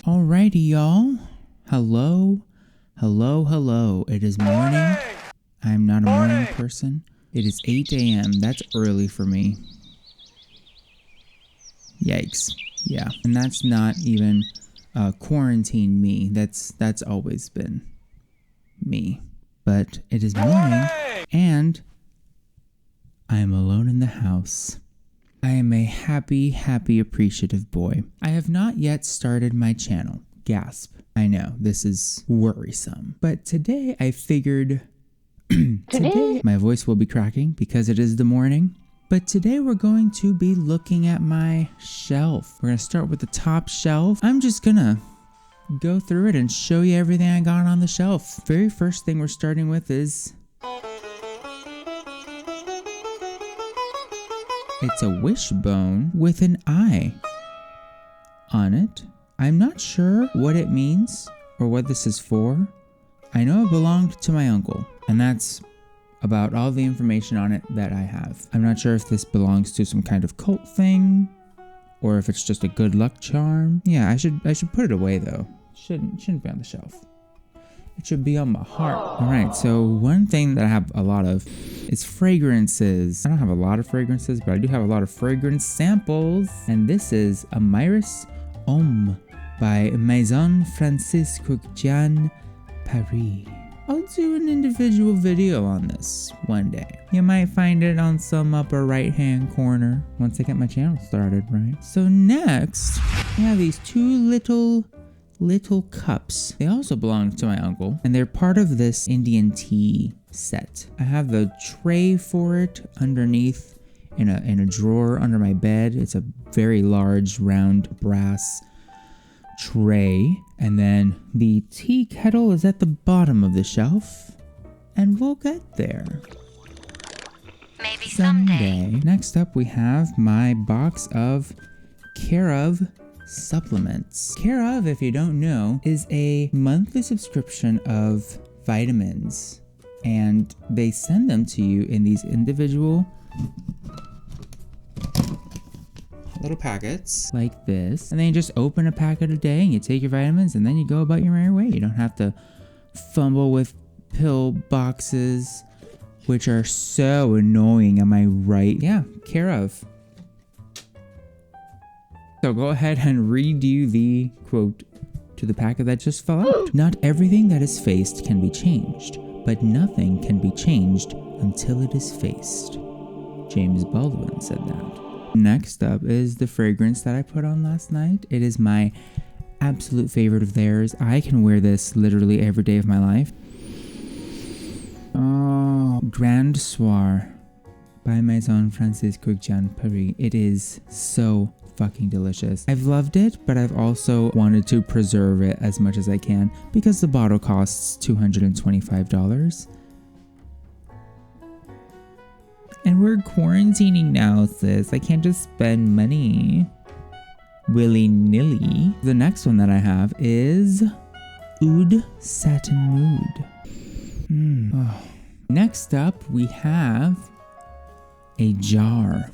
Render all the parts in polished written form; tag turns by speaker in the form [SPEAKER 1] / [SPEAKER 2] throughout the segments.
[SPEAKER 1] Alrighty, y'all. Hello. It is morning. I am not a morning person. It is 8 a.m. That's early for me. Yikes. Yeah. And that's not even quarantine me. That's always been me. But it is morning and I am alone in the house. I am a happy, appreciative boy. I have not yet started my channel. Gasp. I know, this is worrisome. But today I figured... today my voice will be cracking because it is the morning. But today we're going to be looking at my shelf. We're going to start with the top shelf. I'm just going to go through it and show you everything I got on the shelf. Very first thing we're starting with is... it's a wishbone with an eye on it. I'm not sure what it means or what this is for. I know it belonged to my uncle, and that's about all the information on it that I have. I'm not sure if this belongs to some kind of cult thing or if it's just a good luck charm. Yeah, I should put it away though. Shouldn't be on the shelf. It should be on my heart. All right, so one thing that I have a lot of is fragrances. I don't have a lot of fragrances, but I do have a lot of fragrance samples. And this is Amyris Homme by Maison Francis Courtier, Paris. I'll do an individual video on this one day. You might find it on some upper right hand corner once I get my channel started, right? So next, I have these two little cups. They also belong to my uncle, and they're part of this Indian tea set. I have the tray for it underneath in a drawer under my bed. It's a very large round brass tray, and then the tea kettle is at the bottom of the shelf, and we'll get there
[SPEAKER 2] maybe someday.
[SPEAKER 1] Next up we have my box of Care of supplements. Care of, if you don't know, is a monthly subscription of vitamins, and they send them to you in these individual little packets like this, and then you just open a packet a day and you take your vitamins and then you go about your merry way. You don't have to fumble with pill boxes, which are so annoying, am I right? Yeah, Care of. So go ahead and redo the quote to the packet that just fell out. Not everything that is faced can be changed, but nothing can be changed until it is faced. James Baldwin said that. Next up is the fragrance that I put on last night. It is my absolute favorite of theirs. I can wear this literally every day of my life. Oh, Grand Soir by Maison Francis Courtier, Paris. It is so fucking delicious. I've loved it, but I've also wanted to preserve it as much as I can because the bottle costs $225. And we're quarantining now, sis. I can't just spend money willy-nilly. The next one that I have is Oud Satin Mood. Oh. Next up, we have a jar.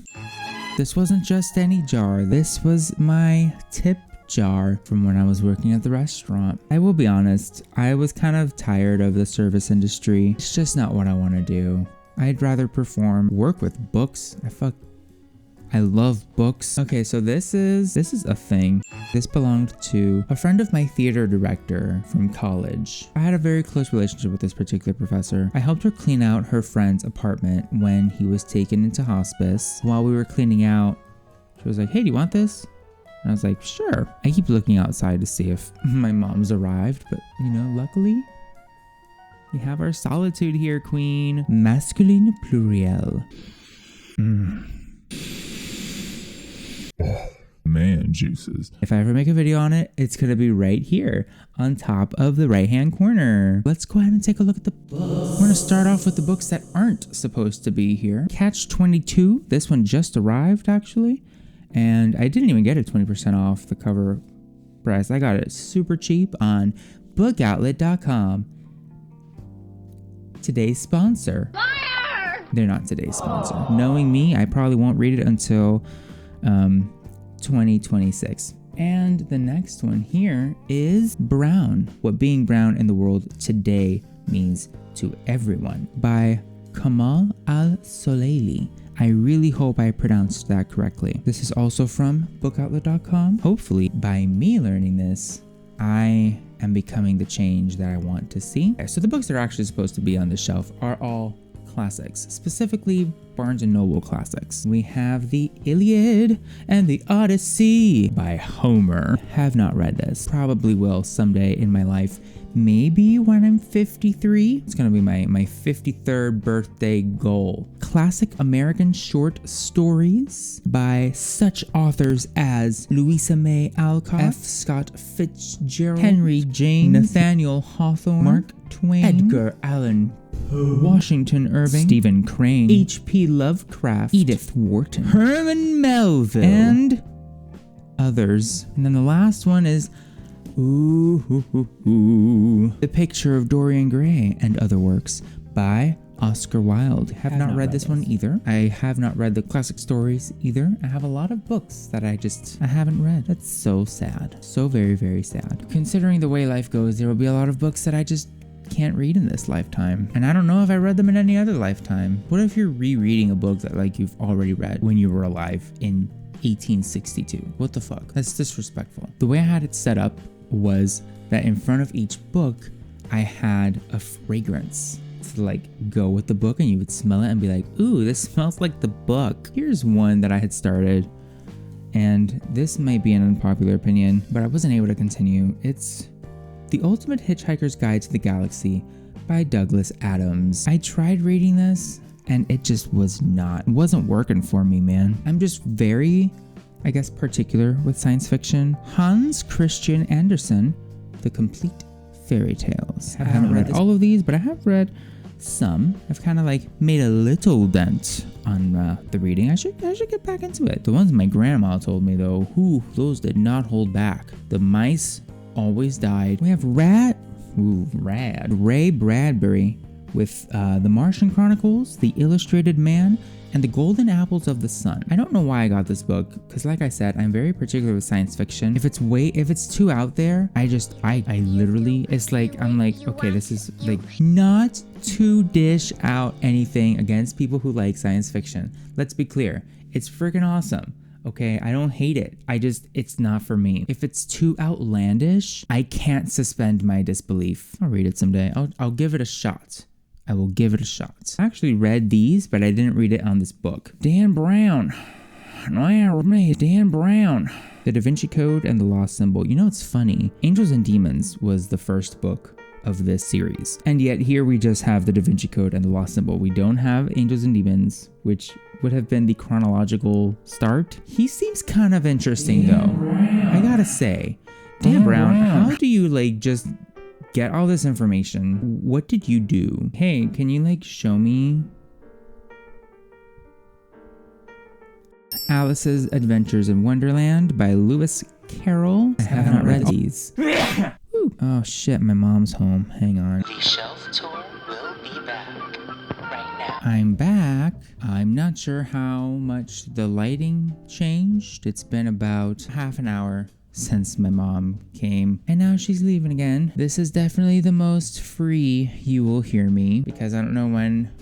[SPEAKER 1] This wasn't just any jar. This was my tip jar from when I was working at the restaurant. I will be honest, I was kind of tired of the service industry. It's just not what I want to do. I'd rather work with books. I love books. Okay, so this is a thing. This belonged to a friend of my theater director from college. I had a very close relationship with this particular professor. I helped her clean out her friend's apartment when he was taken into hospice. While we were cleaning out, she was like, "Hey, do you want this?" And I was like, "Sure." I keep looking outside to see if my mom's arrived, but luckily, we have our solitude here, queen. Masculine pluriel.
[SPEAKER 3] Man juices.
[SPEAKER 1] If I ever make a video on it, it's gonna be right here on top of the right hand corner. Let's go ahead and take a look at the books. We're gonna start off with the books that aren't supposed to be here. Catch-22. This one just arrived actually, and I didn't even get it 20% off the cover price. I got it super cheap on bookoutlet.com. Today's sponsor. Liar! They're not today's sponsor. Knowing me, I probably won't read it until 2026. And the next one here is Brown. What being brown in the world today means to everyone by Kamal Al-Soleili. I really hope I pronounced that correctly. This is also from bookoutlet.com. Hopefully, by me learning this, I am becoming the change that I want to see. So the books that are actually supposed to be on the shelf are all classics, specifically Barnes & Noble classics. We have the Iliad and the Odyssey by Homer. Have not read this. Probably will someday in my life. Maybe when I'm 53. It's gonna be my 53rd birthday goal. Classic American short stories by such authors as Louisa May Alcott, F. Scott Fitzgerald, Henry James, Nathaniel Hawthorne, Mark Twain, Edgar Allan Poe, Washington Irving, Stephen Crane, H.P. Lovecraft, Edith Wharton, Herman Melville, and others. And then the last one is The Picture of Dorian Gray and Other Works by Oscar Wilde. Have not read this one either. I have not read the classic stories either. I have a lot of books that I haven't read. That's so sad. So very, very sad. Considering the way life goes, there will be a lot of books that I just can't read in this lifetime. And I don't know if I read them in any other lifetime. What if you're rereading a book that like you've already read when you were alive in 1862? What the fuck? That's disrespectful. The way I had it set up was that in front of each book, I had a fragrance to like go with the book, and you would smell it and be like, ooh, this smells like the book. Here's one that I had started, and this might be an unpopular opinion, but I wasn't able to continue. It's The Ultimate Hitchhiker's Guide to the Galaxy by Douglas Adams. I tried reading this and it just wasn't working for me, man. I'm just very, I guess, particular with science fiction. Hans Christian Andersen, The Complete Fairy Tales. I haven't read all of these, but I have read some. I've kind of like made a little dent on the reading. I should get back into it. The ones my grandma told me though, those did not hold back. The mice always died. We have Ray Bradbury with The Martian Chronicles, The Illustrated Man, and The Golden Apples of the Sun. I don't know why I got this book, because like I said, I'm very particular with science fiction. If it's too out there, I literally, it's like, I'm like, okay, this is like not to dish out anything against people who like science fiction. Let's be clear. It's freaking awesome. Okay, I don't hate it. It's not for me. If it's too outlandish, I can't suspend my disbelief. I'll read it someday. I'll give it a shot. I will give it a shot. I actually read these, but I didn't read it on this book. Dan Brown. Dan Brown. The Da Vinci Code and the Lost Symbol. You know, it's funny. Angels and Demons was the first book of this series. And yet here we just have the Da Vinci Code and the Lost Symbol. We don't have Angels and Demons, which would have been the chronological start. He seems kind of interesting though. I gotta say, Dan Brown, how do you like just get all this information? What did you do? Hey, can you like show me Alice's Adventures in Wonderland by Lewis Carroll? I have not read these. Oh shit, my mom's home. Hang on.
[SPEAKER 4] The shelf tour will be back right now.
[SPEAKER 1] I'm back. I'm not sure how much the lighting changed. It's been about half an hour since my mom came, and now she's leaving again. This is definitely the most free you will hear me, because I don't know when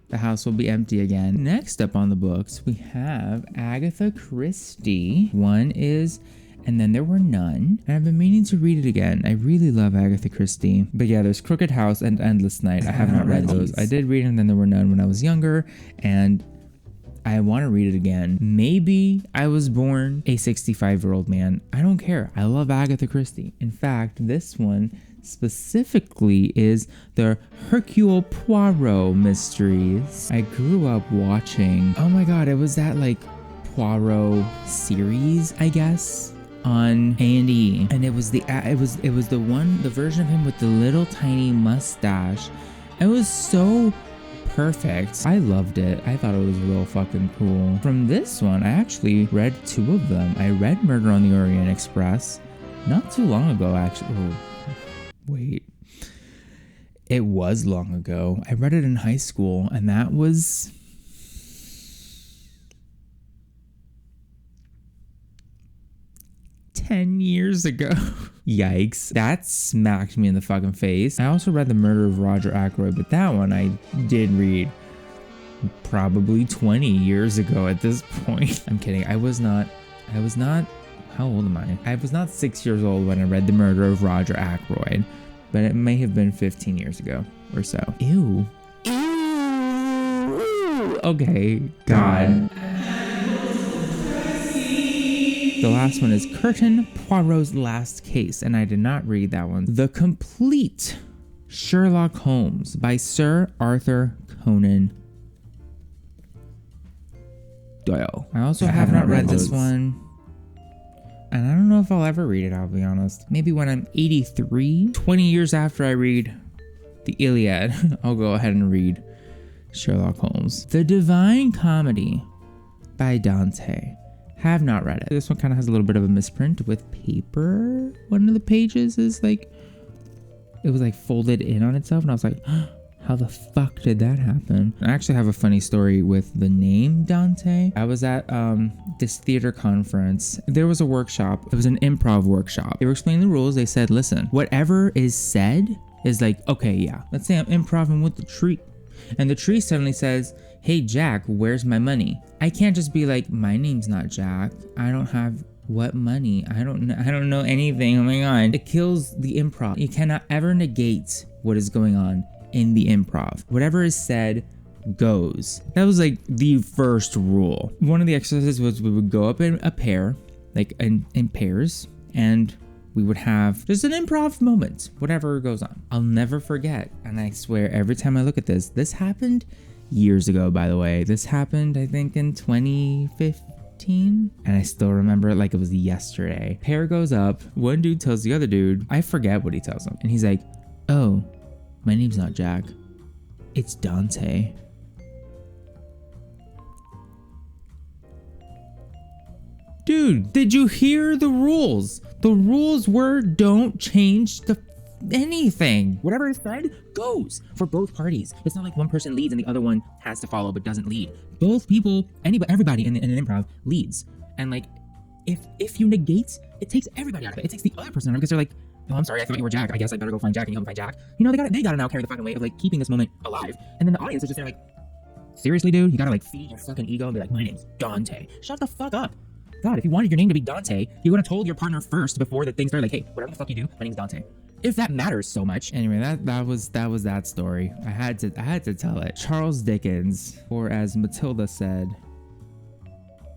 [SPEAKER 1] the house will be empty again. Next up on the books, we have Agatha Christie. One is And Then There Were None. And I've been meaning to read it again. I really love Agatha Christie. But yeah, there's Crooked House and Endless Night. I have not read those. I did read And Then There Were None when I was younger, and I want to read it again. Maybe I was born a 65-year-old man. I don't care. I love Agatha Christie. In fact, this one specifically is the Hercule Poirot mysteries. I grew up watching, oh my god, it was that like Poirot series, I guess, on A&E, and it was the version of him with the little tiny mustache. It was so perfect. I loved it. I thought it was real fucking cool. From this one, I actually read two of them. I read Murder on the Orient Express, Not too long ago, actually. Oh, wait. It was long ago. I read it in high school, and that was 10 years ago. Yikes. That smacked me in the fucking face. I also read The Murder of Roger Ackroyd, but that one I did read probably 20 years ago at this point. I'm kidding. I was not, how old am I? I was not 6 years old when I read The Murder of Roger Ackroyd, but it may have been 15 years ago or so. Ew. Ew. Okay. God. The last one is Curtin Poirot's Last Case, and I did not read that one. The Complete Sherlock Holmes by Sir Arthur Conan Doyle. I also have not read this one, and I don't know if I'll ever read it, I'll be honest. Maybe when I'm 83, 20 years after I read the Iliad, I'll go ahead and read Sherlock Holmes. The Divine Comedy by Dante. Have not read it. This one kind of has a little bit of a misprint with paper. One of the pages is like, it was like folded in on itself, and I was like, how the fuck did that happen? I actually have a funny story with the name Dante. I was at this theater conference. There was a workshop. It was an improv workshop. They were explaining the rules. They said, listen, whatever is said is like, okay, yeah. Let's say I'm improving with the tree, and the tree suddenly says, hey, Jack, where's my money? I can't just be like, my name's not Jack. I don't have what money? I don't know anything. Oh my God. It kills the improv. You cannot ever negate what is going on in the improv. Whatever is said goes. That was like the first rule. One of the exercises was we would go up in a pair, like in pairs, and we would have just an improv moment, whatever goes on. I'll never forget. And I swear every time I look at this happened years ago, by the way. This happened, I think, in 2015, and I still remember it like it was yesterday. Pair goes up, one dude tells the other dude, I forget what he tells him, and he's like, oh, my name's not Jack, it's Dante. Dude, did you hear the rules? The rules were don't change anything. Whatever is said goes for both parties. It's not like one person leads and the other one has to follow but doesn't lead. Both people, everybody in an improv leads. And like, if you negate, it takes everybody out of it. It takes the other person out of it because they're like, oh, I'm sorry, I thought you were Jack. I guess I better go find Jack, and you help me find Jack. You know, they gotta now carry the fucking weight of like keeping this moment alive. And then the audience is just there like, seriously, dude, you gotta like feed your fucking ego and be like, my name's Dante. Shut the fuck up. God, if you wanted your name to be Dante, you would have told your partner first before the thing started like, hey, whatever the fuck you do, my name's Dante. If that matters so much. Anyway, that was that story. I had to tell it. Charles Dickens, or as Matilda said,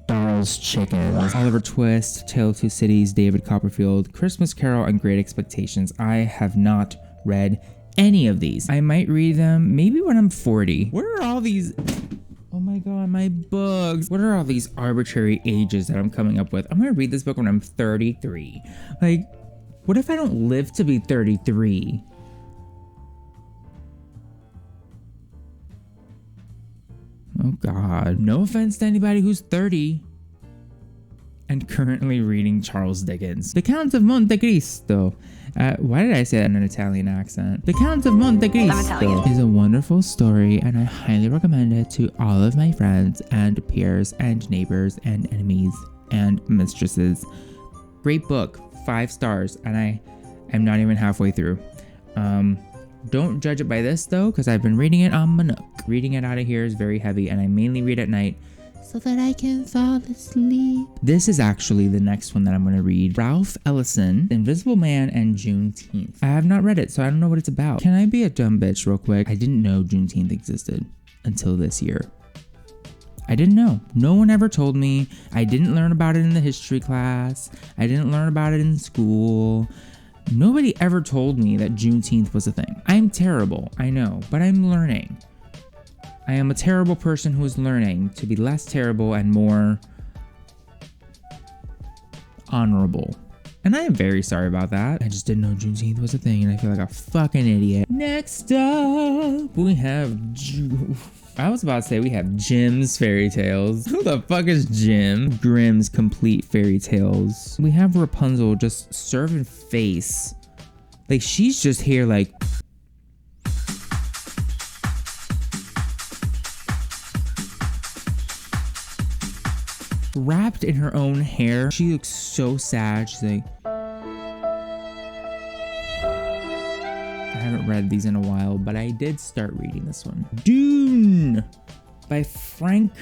[SPEAKER 1] Darl's Chickens. Oliver Twist, Tale of Two Cities, David Copperfield, Christmas Carol, and Great Expectations. I have not read any of these. I might read them maybe when I'm 40. Where are all these? Oh my God, my books. What are all these arbitrary ages that I'm coming up with? I'm gonna read this book when I'm 33. Like, what if I don't live to be 33? Oh God. No offense to anybody who's 30 and currently reading Charles Dickens. The Count of Monte Cristo. Why did I say that in an Italian accent? The Count of Monte Cristo is a wonderful story, and I highly recommend it to all of my friends and peers and neighbors and enemies and mistresses. Great book, 5 stars, and I am not even halfway through. Don't judge it by this though, because I've been reading it on my Nook. Reading it out of here is very heavy, and I mainly read at night so that I can fall asleep. This is actually the next one that I'm going to read. Ralph Ellison, Invisible Man, and Juneteenth. I have not read it, so I don't know what it's about. Can I be a dumb bitch real quick? I didn't know Juneteenth existed until this year. I didn't know. No one ever told me. I didn't learn about it in the history class. I didn't learn about it in school. Nobody ever told me that Juneteenth was a thing. I'm terrible, I know, but I'm learning. I am a terrible person who is learning to be less terrible and more honorable. And I am very sorry about that. I just didn't know Juneteenth was a thing, and I feel like a fucking idiot. Next up, we have I was about to say we have Jim's fairy tales. Who the fuck is Jim? Grimm's complete fairy tales. We have Rapunzel just serving face. Like she's just here like. Wrapped in her own hair. She looks so sad. She's like. I haven't read these in a while, but I did start reading this one. Dune by Frank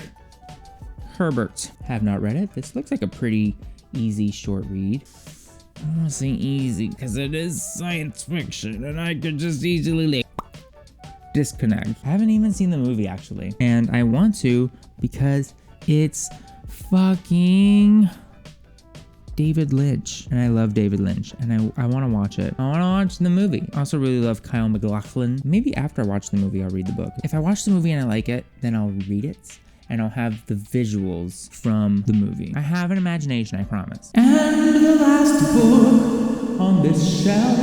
[SPEAKER 1] Herbert. Have not read it. This looks like a pretty easy short read. I don't want to say easy because it is science fiction and I could just easily like disconnect. I haven't even seen the movie actually. And I want to because it's fucking David Lynch, and I love David Lynch, and I want to watch it. I want to watch the movie. I also really love Kyle MacLachlan. Maybe after I watch the movie, I'll read the book. If I watch the movie and I like it, then I'll read it, and I'll have the visuals from the movie. I have an imagination, I promise. And the last book on this shelf,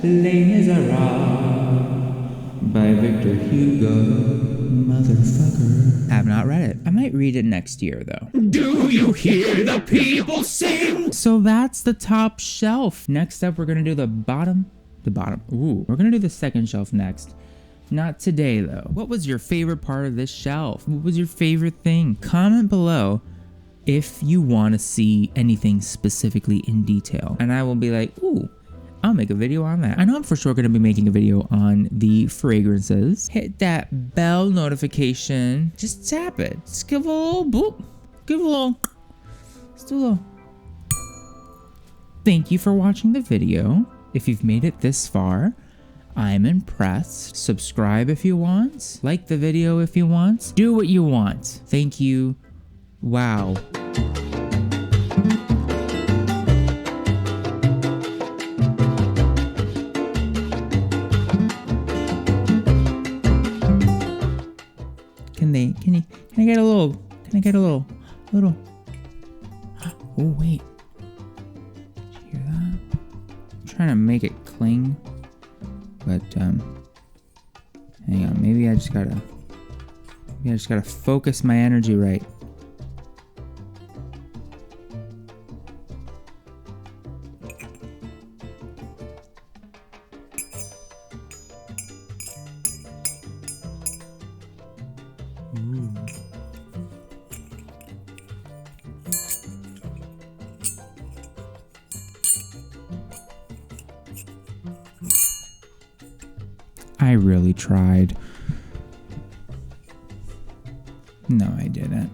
[SPEAKER 1] Les Miserables by Victor Hugo. Motherfucker. Have not read it. I might read it next year though. Do you hear the people sing? So that's the top shelf. Next up, we're gonna do the bottom. Ooh, we're gonna do the second shelf next. Not today though. What was your favorite part of this shelf? What was your favorite thing? Comment below if you want to see anything specifically in detail. And I will be like, ooh, I'll make a video on that. I know I'm for sure going to be making a video on the fragrances. Hit that bell notification. Just tap it. Just give a little boop. Give a little. Just do a little. Thank you for watching the video. If you've made it this far, I'm impressed. Subscribe if you want. Like the video if you want. Do what you want. Thank you. Wow. Can I get a little, oh wait, did you hear that? I'm trying to make it cling, but hang on, maybe I just gotta focus my energy right. Ooh. I really tried. No, I didn't.